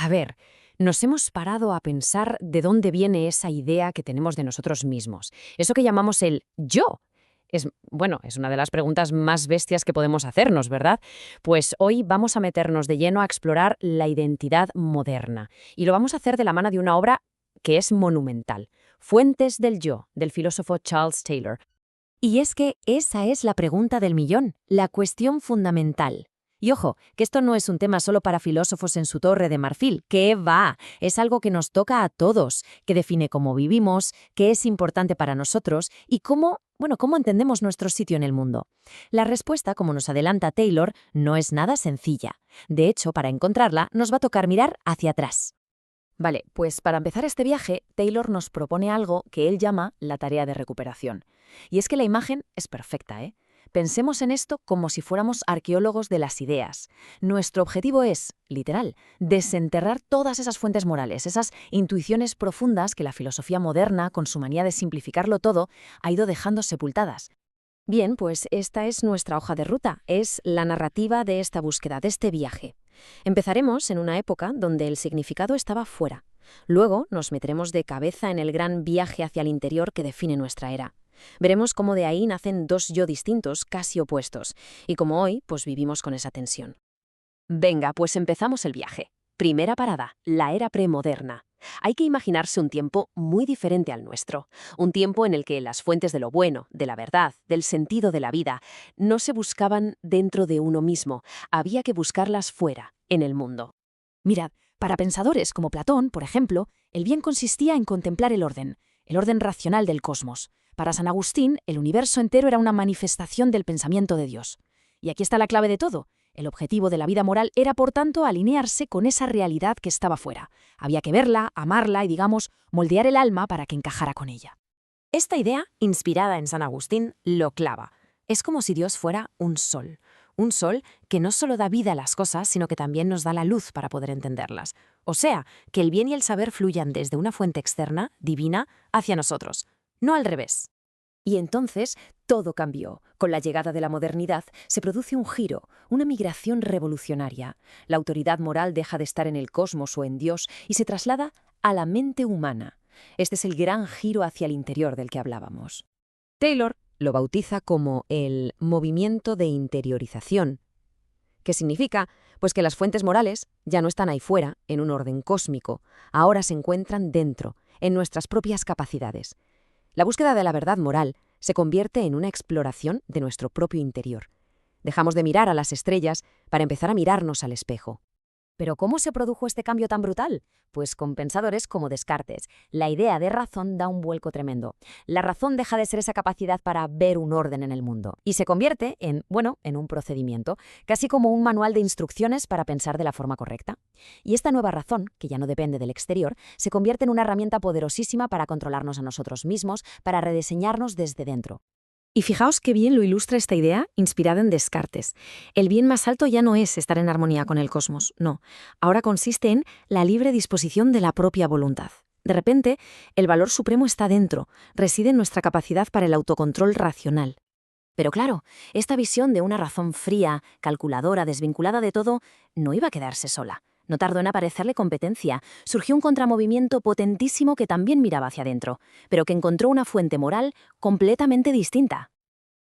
A ver, nos hemos parado a pensar de dónde viene esa idea que tenemos de nosotros mismos. Eso que llamamos el yo. Es una de las preguntas más bestias que podemos hacernos, ¿verdad? Pues hoy vamos a meternos de lleno a explorar la identidad moderna. Y lo vamos a hacer de la mano de una obra que es monumental. Fuentes del yo, del filósofo Charles Taylor. Y es que esa es la pregunta del millón, la cuestión fundamental. Y ojo, que esto no es un tema solo para filósofos en su torre de marfil, que va, es algo que nos toca a todos, que define cómo vivimos, qué es importante para nosotros y cómo entendemos nuestro sitio en el mundo. La respuesta, como nos adelanta Taylor, no es nada sencilla. De hecho, para encontrarla, nos va a tocar mirar hacia atrás. Vale, pues para empezar este viaje, Taylor nos propone algo que él llama la tarea de recuperación. Y es que la imagen es perfecta, ¿eh? Pensemos en esto como si fuéramos arqueólogos de las ideas. Nuestro objetivo es, literal, desenterrar todas esas fuentes morales, esas intuiciones profundas que la filosofía moderna, con su manía de simplificarlo todo, ha ido dejando sepultadas. Bien, pues esta es nuestra hoja de ruta, es la narrativa de esta búsqueda, de este viaje. Empezaremos en una época donde el significado estaba fuera. Luego nos meteremos de cabeza en el gran viaje hacia el interior que define nuestra era. Veremos cómo de ahí nacen dos yo distintos, casi opuestos, y cómo hoy pues vivimos con esa tensión. Venga, pues empezamos el viaje. Primera parada, la era premoderna. Hay que imaginarse un tiempo muy diferente al nuestro, un tiempo en el que las fuentes de lo bueno, de la verdad, del sentido de la vida, no se buscaban dentro de uno mismo, había que buscarlas fuera, en el mundo. Mirad, para pensadores como Platón, por ejemplo, el bien consistía en contemplar el orden racional del cosmos. Para San Agustín, el universo entero era una manifestación del pensamiento de Dios. Y aquí está la clave de todo. El objetivo de la vida moral era, por tanto, alinearse con esa realidad que estaba fuera. Había que verla, amarla y, digamos, moldear el alma para que encajara con ella. Esta idea, inspirada en San Agustín, lo clava. Es como si Dios fuera un sol que no solo da vida a las cosas, sino que también nos da la luz para poder entenderlas. O sea, que el bien y el saber fluyan desde una fuente externa, divina, hacia nosotros, no al revés. Y entonces todo cambió. Con la llegada de la modernidad se produce un giro, una migración revolucionaria. La autoridad moral deja de estar en el cosmos o en Dios y se traslada a la mente humana. Este es el gran giro hacia el interior del que hablábamos. Taylor lo bautiza como el movimiento de interiorización, que significa pues que las fuentes morales ya no están ahí fuera, en un orden cósmico, ahora se encuentran dentro, en nuestras propias capacidades. La búsqueda de la verdad moral se convierte en una exploración de nuestro propio interior. Dejamos de mirar a las estrellas para empezar a mirarnos al espejo. ¿Pero cómo se produjo este cambio tan brutal? Pues con pensadores como Descartes. La idea de razón da un vuelco tremendo. La razón deja de ser esa capacidad para ver un orden en el mundo y se convierte en un procedimiento, casi como un manual de instrucciones para pensar de la forma correcta. Y esta nueva razón, que ya no depende del exterior, se convierte en una herramienta poderosísima para controlarnos a nosotros mismos, para rediseñarnos desde dentro. Y fijaos qué bien lo ilustra esta idea inspirada en Descartes. El bien más alto ya no es estar en armonía con el cosmos, no. Ahora consiste en la libre disposición de la propia voluntad. De repente, el valor supremo está dentro, reside en nuestra capacidad para el autocontrol racional. Pero claro, esta visión de una razón fría, calculadora, desvinculada de todo, no iba a quedarse sola. No tardó en aparecerle competencia. Surgió un contramovimiento potentísimo que también miraba hacia adentro, pero que encontró una fuente moral completamente distinta.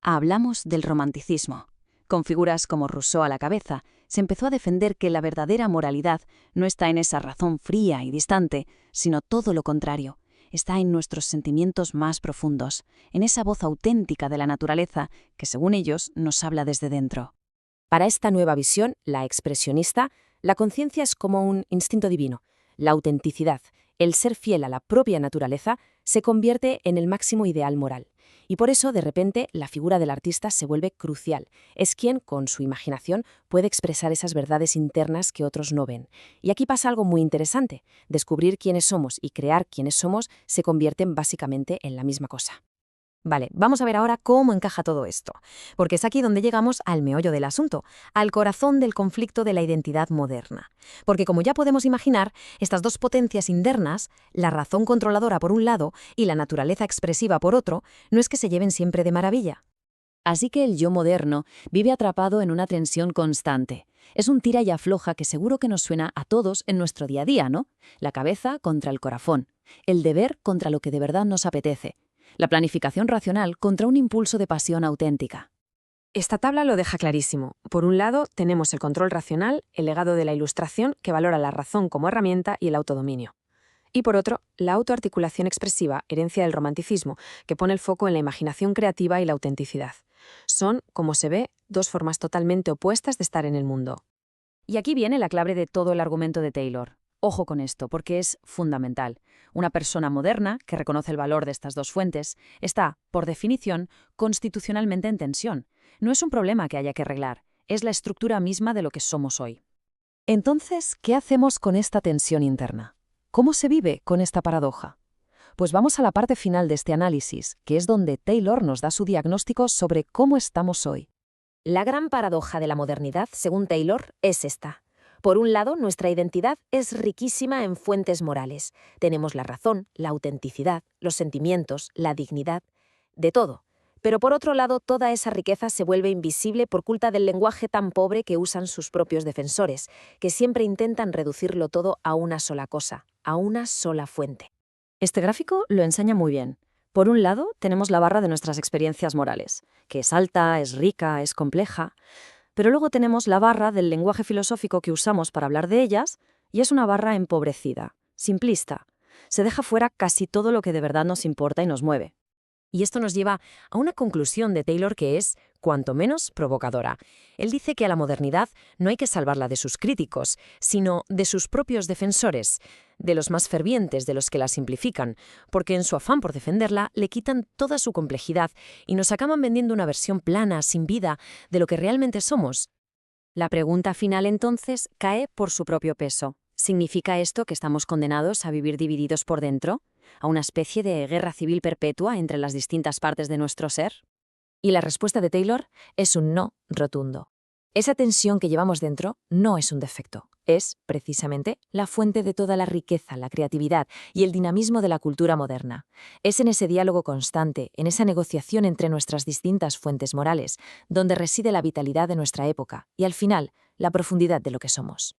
Hablamos del romanticismo. Con figuras como Rousseau a la cabeza, se empezó a defender que la verdadera moralidad no está en esa razón fría y distante, sino todo lo contrario. Está en nuestros sentimientos más profundos, en esa voz auténtica de la naturaleza que, según ellos, nos habla desde dentro. Para esta nueva visión, la expresionista, la conciencia es como un instinto divino. La autenticidad, el ser fiel a la propia naturaleza, se convierte en el máximo ideal moral. Y por eso, de repente, la figura del artista se vuelve crucial. Es quien, con su imaginación, puede expresar esas verdades internas que otros no ven. Y aquí pasa algo muy interesante. Descubrir quiénes somos y crear quiénes somos se convierten básicamente en la misma cosa. Vale, vamos a ver ahora cómo encaja todo esto, porque es aquí donde llegamos al meollo del asunto, al corazón del conflicto de la identidad moderna. Porque como ya podemos imaginar, estas dos potencias internas, la razón controladora por un lado y la naturaleza expresiva por otro, no es que se lleven siempre de maravilla. Así que el yo moderno vive atrapado en una tensión constante. Es un tira y afloja que seguro que nos suena a todos en nuestro día a día, ¿no? La cabeza contra el corazón, el deber contra lo que de verdad nos apetece, la planificación racional contra un impulso de pasión auténtica. Esta tabla lo deja clarísimo. Por un lado, tenemos el control racional, el legado de la Ilustración, que valora la razón como herramienta y el autodominio. Y por otro, la autoarticulación expresiva, herencia del romanticismo, que pone el foco en la imaginación creativa y la autenticidad. Son, como se ve, dos formas totalmente opuestas de estar en el mundo. Y aquí viene la clave de todo el argumento de Taylor. Ojo con esto, porque es fundamental. Una persona moderna, que reconoce el valor de estas dos fuentes, está, por definición, constitucionalmente en tensión. No es un problema que haya que arreglar, es la estructura misma de lo que somos hoy. Entonces, ¿qué hacemos con esta tensión interna? ¿Cómo se vive con esta paradoja? Pues vamos a la parte final de este análisis, que es donde Taylor nos da su diagnóstico sobre cómo estamos hoy. La gran paradoja de la modernidad, según Taylor, es esta. Por un lado, nuestra identidad es riquísima en fuentes morales. Tenemos la razón, la autenticidad, los sentimientos, la dignidad, de todo. Pero por otro lado, toda esa riqueza se vuelve invisible por culpa del lenguaje tan pobre que usan sus propios defensores, que siempre intentan reducirlo todo a una sola cosa, a una sola fuente. Este gráfico lo enseña muy bien. Por un lado, tenemos la barra de nuestras experiencias morales, que es alta, es rica, es compleja. Pero luego tenemos la barra del lenguaje filosófico que usamos para hablar de ellas, y es una barra empobrecida, simplista. Se deja fuera casi todo lo que de verdad nos importa y nos mueve. Y esto nos lleva a una conclusión de Taylor que es, cuanto menos, provocadora. Él dice que a la modernidad no hay que salvarla de sus críticos, sino de sus propios defensores, de los más fervientes, de los que la simplifican, porque en su afán por defenderla le quitan toda su complejidad y nos acaban vendiendo una versión plana, sin vida, de lo que realmente somos. La pregunta final, entonces, cae por su propio peso. ¿Significa esto que estamos condenados a vivir divididos por dentro? ¿A una especie de guerra civil perpetua entre las distintas partes de nuestro ser? Y la respuesta de Taylor es un no rotundo. Esa tensión que llevamos dentro no es un defecto, es, precisamente, la fuente de toda la riqueza, la creatividad y el dinamismo de la cultura moderna. Es en ese diálogo constante, en esa negociación entre nuestras distintas fuentes morales, donde reside la vitalidad de nuestra época y, al final, la profundidad de lo que somos.